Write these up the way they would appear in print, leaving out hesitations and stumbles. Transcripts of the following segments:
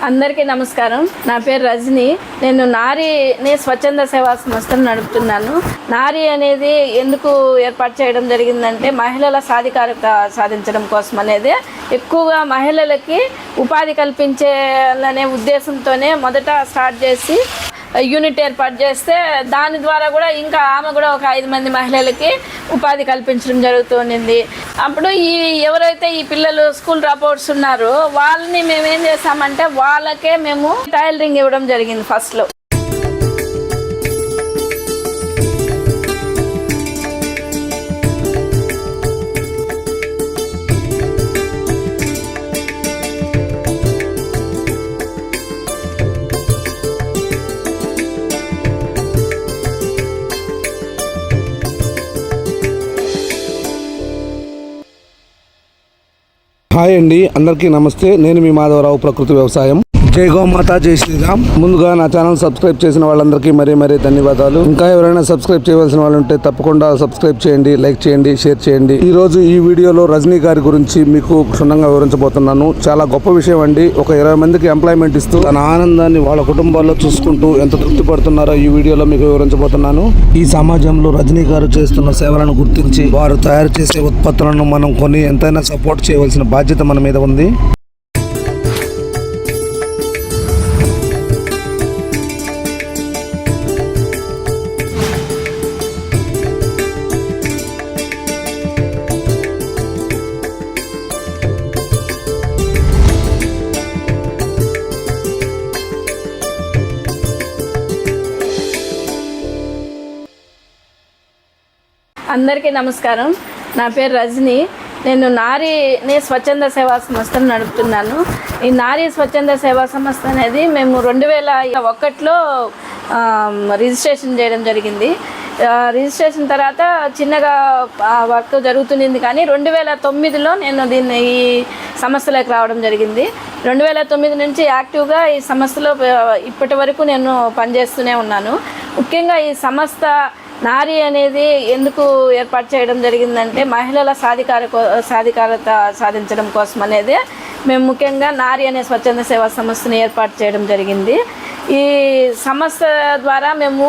అందరికీ నమస్కారం. నా పేరు రజని. నేను నారీని స్వచ్ఛంద సేవా సంస్థను నడుపుతున్నాను. నారీ అనేది ఎందుకు ఏర్పాటు చేయడం జరిగిందంటే మహిళల సాధికారత సాధించడం కోసం అనేది ఎక్కువగా మహిళలకి ఉపాధి కల్పించాలనే ఉద్దేశంతోనే మొదట స్టార్ట్ చేసి యూనిట్ ఏర్పాటు చేస్తే దాని ద్వారా కూడా ఇంకా ఆమె కూడా ఒక 5 మంది మహిళలకి ఉపాధి కల్పించడం జరుగుతుంది. అప్పుడు ఎవరైతే ఈ పిల్లలు స్కూల్ డ్రాప్అవుట్స్ ఉన్నారో వాళ్ళని మేము ఏం చేసామంటే వాళ్ళకే మేము టైలరింగ్ ఇవ్వడం జరిగింది ఫస్ట్లో. హాయ్ అండి, అందరికీ నమస్తే. నేను మీ మాధవరావు, ప్రకృతి వ్యవసాయం. జై గోమాత, జై శ్రీరామ్. ముందుగా నా ఛానల్ సబ్స్క్రైబ్ చేసిన వాళ్ళందరికీ మరీ ధన్యవాదాలు. ఇంకా ఎవరైనా సబ్స్క్రైబ్ చేయవలసిన వాళ్ళు ఉంటే తప్పకుండా సబ్స్క్రైబ్ చేయండి, లైక్ చేయండి, షేర్ చేయండి. ఈ రోజు ఈ వీడియోలో రజనీ గారి గురించి మీకు క్షుణ్ణంగా వివరించబోతున్నాను. చాలా గొప్ప విషయం అండి. ఒక 20 మందికి ఎంప్లాయ్మెంట్ ఇస్తూ తన ఆనందాన్ని వాళ్ళ కుటుంబాల్లో చూసుకుంటూ ఎంత తృప్తి పడుతున్నారో ఈ వీడియోలో మీకు వివరించబోతున్నాను. ఈ సమాజంలో రజనీ గారు చేస్తున్న సేవలను గుర్తించి వారు తయారు చేసే ఉత్పత్తులను మనం కొని ఎంతైనా సపోర్ట్ చేయవలసిన బాధ్యత మన మీద ఉంది. అందరికీ నమస్కారం. నా పేరు రజని. నేను నారీని స్వచ్ఛంద సేవా సంస్థను నడుపుతున్నాను. ఈ నారీ స్వచ్ఛంద సేవా సంస్థ అనేది మేము 2001లో రిజిస్ట్రేషన్ చేయడం జరిగింది. రిజిస్ట్రేషన్ తర్వాత చిన్నగా వర్క్ జరుగుతుంది, కానీ 2009లో నేను ఈ సంస్థలోకి రావడం జరిగింది. 2009 నుంచి యాక్టివ్గా ఈ సంస్థలో ఇప్పటి వరకు నేను పనిచేస్తూనే ఉన్నాను. ముఖ్యంగా ఈ సంస్థ నారీ అనేది ఎందుకు ఏర్పాటు చేయడం జరిగిందంటే మహిళల సాధికారత సాధించడం కోసం అనేది మేము ముఖ్యంగా నారీ అనే స్వచ్ఛంద సేవా సంస్థను ఏర్పాటు చేయడం జరిగింది. ఈ సంస్థ ద్వారా మేము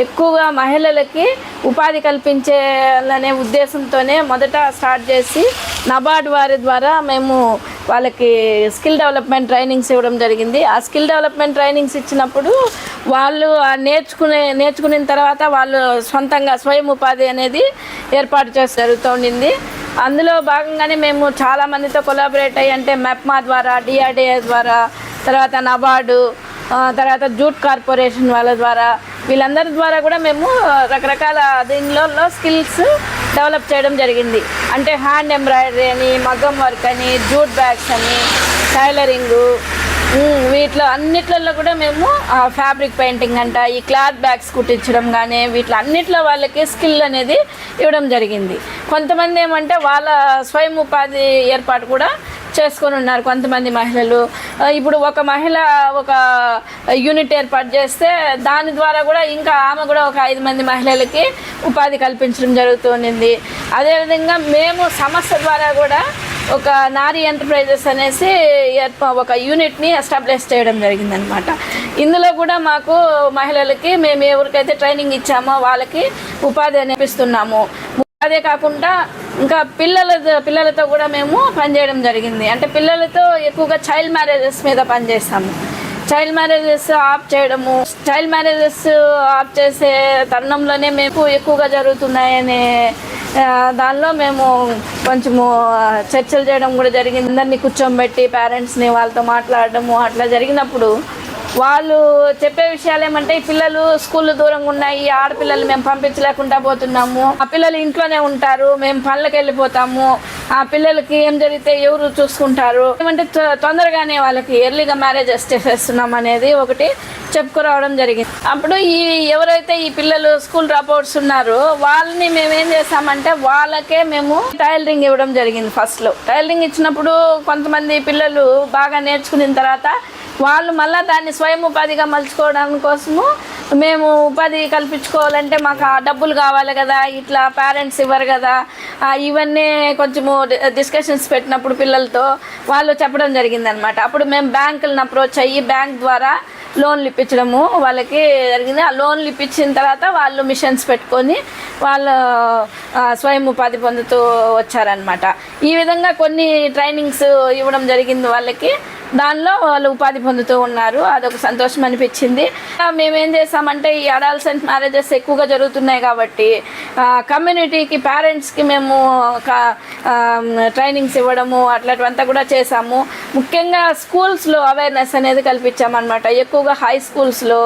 ఎక్కువగా మహిళలకి ఉపాధి కల్పించాలనే ఉద్దేశంతోనే మొదట స్టార్ట్ చేసి నబార్డ్ వారి ద్వారా మేము వాళ్ళకి స్కిల్ డెవలప్మెంట్ ట్రైనింగ్స్ ఇవ్వడం జరిగింది. ఆ స్కిల్ డెవలప్మెంట్ ట్రైనింగ్స్ ఇచ్చినప్పుడు వాళ్ళు నేర్చుకున్న తర్వాత వాళ్ళు సొంతంగా స్వయం ఉపాధి అనేది ఏర్పాటు చేసి జరుగుతుంది. అందులో భాగంగానే మేము చాలామందితో కొలాబరేట్ అయ్యి, అంటే మెప్మా ద్వారా, డిఆర్డిఏ ద్వారా, తర్వాత నబార్డు, తర్వాత జూట్ కార్పొరేషన్ వాళ్ళ ద్వారా, వీళ్ళందరి ద్వారా కూడా మేము రకరకాల దీనిలో స్కిల్స్ డెవలప్ చేయడం జరిగింది. అంటే హ్యాండ్ ఎంబ్రాయిడరీ అని, మగ్గం వర్క్ అని, జూట్ బ్యాగ్స్ అని, టైలరింగు, వీటిలో అన్నిట్లలో కూడా మేము ఫ్యాబ్రిక్ పెయింటింగ్ అంట, ఈ క్లాత్ బ్యాగ్స్ కుట్టించడం కానీ వీటిలో అన్నిట్లో వాళ్ళకి స్కిల్ అనేది ఇవ్వడం జరిగింది. కొంతమంది ఏమంటే వాళ్ళ స్వయం ఉపాధి ఏర్పాటు కూడా చేసుకొని ఉన్నారు కొంతమంది మహిళలు. ఇప్పుడు ఒక మహిళ ఒక యూనిట్ ఏర్పాటు చేస్తే దాని ద్వారా కూడా ఇంకా ఆమె కూడా ఒక 5 మంది మహిళలకి ఉపాధి కల్పించడం జరుగుతుంది. అదేవిధంగా మేము సంస్థ ద్వారా కూడా ఒక నారీ ఎంటర్ప్రైజెస్ అనేసి ఒక యూనిట్ని ఎస్టాబ్లిష్ చేయడం జరిగిందనమాట. ఇందులో కూడా మాకు మహిళలకి మేము ఎవరికైతే ట్రైనింగ్ ఇచ్చామో వాళ్ళకి ఉపాధి అనిపిస్తున్నాము. అదే కాకుండా ఇంకా పిల్లలతో కూడా మేము పనిచేయడం జరిగింది. అంటే పిల్లలతో ఎక్కువగా చైల్డ్ మ్యారేజెస్ మీద పనిచేస్తాము. చైల్డ్ మ్యారేజెస్ ఆఫ్ చేయడము, చైల్డ్ మ్యారేజెస్ ఆఫ్ చేసే తరుణంలోనే మేము ఎక్కువగా జరుగుతున్నాయనే దానిలో మేము కొంచెము చర్చలు చేయడం కూడా జరిగింది. అందరినీ కూర్చోబెట్టి పేరెంట్స్ని వాళ్ళతో మాట్లాడడము అట్లా జరిగినప్పుడు వాళ్ళు చెప్పే విషయాలు ఏమంటే, ఈ పిల్లలు స్కూళ్ళు దూరంగా ఉన్నాయి, ఆడపిల్లలు మేము పంపించలేకుండా పోతున్నాము, ఆ పిల్లలు ఇంట్లోనే ఉంటారు, మేము పనులకు వెళ్ళిపోతాము, ఆ పిల్లలకి ఏం జరిగితే ఎవరు చూసుకుంటారు, ఏమంటే తొందరగానే వాళ్ళకి ఎర్లీగా మ్యారేజెస్ చేసేస్తున్నాం అనేది ఒకటి చెప్పుకురావడం జరిగింది. అప్పుడు ఎవరైతే ఈ పిల్లలు స్కూల్ డ్రాప్అవుట్స్ ఉన్నారో వాళ్ళని మేము ఏం చేసామంటే వాళ్ళకే మేము టైలరింగ్ ఇవ్వడం జరిగింది. ఫస్ట్లో టైలరింగ్ ఇచ్చినప్పుడు కొంతమంది పిల్లలు బాగా నేర్చుకున్న తర్వాత వాళ్ళు మళ్ళీ దాన్ని స్వయం ఉపాధిగా మలుచుకోవడం కోసము మేము ఉపాధి కల్పించుకోవాలంటే మాకు ఆ డబ్బులు కావాలి కదా, ఇట్లా పేరెంట్స్ ఇవ్వరు కదా, ఇవన్నీ కొంచెము డిస్కషన్స్ పెట్టినప్పుడు పిల్లలతో వాళ్ళు చెప్పడం జరిగిందనమాట. అప్పుడు మేము బ్యాంకులను అప్రోచ్ అయ్యి బ్యాంక్ ద్వారా లోన్లు ఇప్పించడము వాళ్ళకి జరిగింది. ఆ లోన్లు ఇప్పించిన తర్వాత వాళ్ళు మిషన్స్ పెట్టుకొని వాళ్ళు స్వయం ఉపాధి పొందుతూ వచ్చారనమాట. ఈ విధంగా కొన్ని ట్రైనింగ్స్ ఇవ్వడం జరిగింది వాళ్ళకి. దానిలో వాళ్ళు ఉపాధి పొందుతూ ఉన్నారు. అదొక సంతోషం అనిపించింది. మేమేం చేసామంటే ఈ అడాల్సెంట్ మ్యారేజెస్ ఎక్కువగా జరుగుతున్నాయి కాబట్టి కమ్యూనిటీకి పేరెంట్స్కి మేము ట్రైనింగ్స్ ఇవ్వడము అట్లాంటివంతా కూడా చేసాము. ముఖ్యంగా స్కూల్స్లో అవేర్నెస్ అనేది కల్పించామన్నమాట, ఎక్కువగా హై స్కూల్స్లో.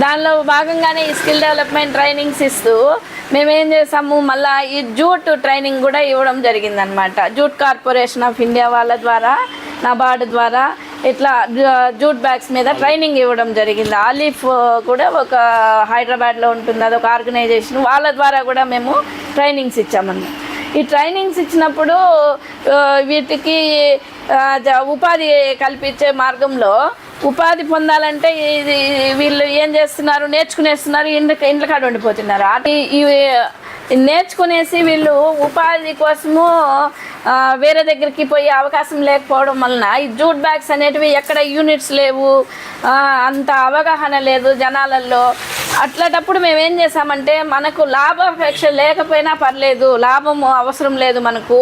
దానిలో భాగంగానే ఈ స్కిల్ డెవలప్మెంట్ ట్రైనింగ్స్ ఇస్తూ మేమేం చేసాము, మళ్ళీ ఈ జూట్ ట్రైనింగ్ కూడా ఇవ్వడం జరిగిందనమాట. జూట్ కార్పొరేషన్ ఆఫ్ ఇండియా వాళ్ళ ద్వారా, నబార్డ్ ద్వారా ఇట్లా జూట్ బ్యాగ్స్ మీద ట్రైనింగ్ ఇవ్వడం జరిగింది. ఆలిఫ్ కూడా ఒక హైదరాబాద్లో ఉంటుంది, అదొక ఆర్గనైజేషన్, వాళ్ళ ద్వారా కూడా మేము ట్రైనింగ్స్ ఇచ్చామన్నమాట. ఈ ట్రైనింగ్స్ ఇచ్చినప్పుడు వీటికి ఉపాధి కల్పించే మార్గంలో ఉపాధి పొందాలంటే ఇది వీళ్ళు ఏం చేస్తున్నారు, నేర్చుకునేస్తున్నారు, ఇండ్ల కాడ ఉండిపోతున్నారు. ఇవి నేర్చుకునేసి వీళ్ళు ఉపాధి కోసము వేరే దగ్గరికి పోయే అవకాశం లేకపోవడం వలన ఈ జూట్ బ్యాగ్స్ అనేటివి ఎక్కడ యూనిట్స్ లేవు, అంత అవగాహన లేదు జనాలలో. అట్లాంటప్పుడు మేమేం చేసామంటే మనకు లాభాపేక్ష లేకపోయినా పర్లేదు, లాభం అవసరం లేదు, మనకు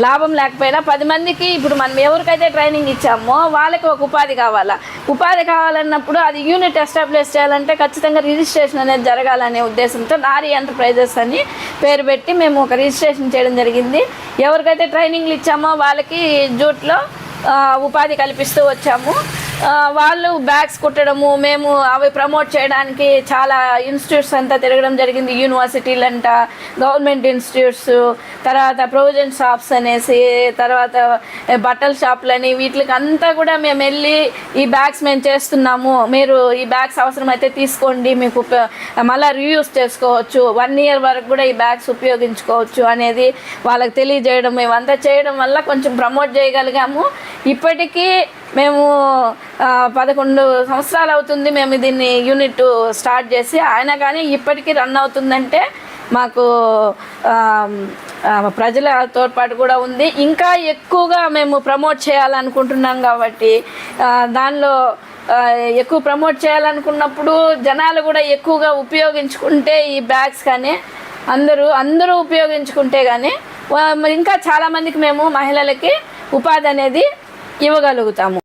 లాభం లేకపోయినా 10 మందికి ఇప్పుడు మనం ఎవరికైతే ట్రైనింగ్ ఇచ్చామో వాళ్ళకి ఒక ఉపాధి కావాలా. ఉపాధి కావాలన్నప్పుడు అది యూనిట్ ఎస్టాబ్లిష్ చేయాలంటే ఖచ్చితంగా రిజిస్ట్రేషన్ అనేది జరగాలనే ఉద్దేశంతో నారీ ఎంటర్ప్రైజెస్ అని పేరు పెట్టి మేము ఒక రిజిస్ట్రేషన్ చేయడం జరిగింది. ఎవరికైతే ట్రైనింగ్లు ఇచ్చామో వాళ్ళకి జూట్లో ఉపాధి కల్పిస్తూ వచ్చాము. వాళ్ళు బ్యాగ్స్ కుట్టడము, మేము అవి ప్రమోట్ చేయడానికి చాలా ఇన్స్టిట్యూట్స్ అంతా తిరగడం జరిగింది. యూనివర్సిటీలంట, గవర్నమెంట్ ఇన్స్టిట్యూట్స్, తర్వాత ప్రొవిజన్ షాప్స్ అనేసి, తర్వాత బట్టల షాపులని, వీటికి అంతా కూడా మేము వెళ్ళి ఈ బ్యాగ్స్ మేము చేస్తున్నాము, మీరు ఈ బ్యాగ్స్ అవసరమైతే తీసుకోండి, మీకు మళ్ళీ రీయూస్ చేసుకోవచ్చు, 1 year వరకు కూడా ఈ బ్యాగ్స్ ఉపయోగించుకోవచ్చు అనేది వాళ్ళకి తెలియజేయడం, ఇవంతా చేయడం వల్ల కొంచెం ప్రమోట్ చేయగలిగాము. ఇప్పటికీ మేము 11 సంవత్సరాలు అవుతుంది మేము దీన్ని యూనిట్ స్టార్ట్ చేసి, అయినా కానీ ఇప్పటికీ రన్ అవుతుందంటే మాకు ప్రజల తోడ్పాటు కూడా ఉంది. ఇంకా ఎక్కువగా మేము ప్రమోట్ చేయాలనుకుంటున్నాం కాబట్టి దానిలో ఎక్కువ ప్రమోట్ చేయాలనుకున్నప్పుడు జనాలు కూడా ఎక్కువగా ఉపయోగించుకుంటే ఈ బ్యాగ్స్ కానీ అందరూ ఉపయోగించుకుంటే కానీ ఇంకా చాలామందికి మేము మహిళలకి ఉపాధి అనేది ఇవ్వగలుగుతాము.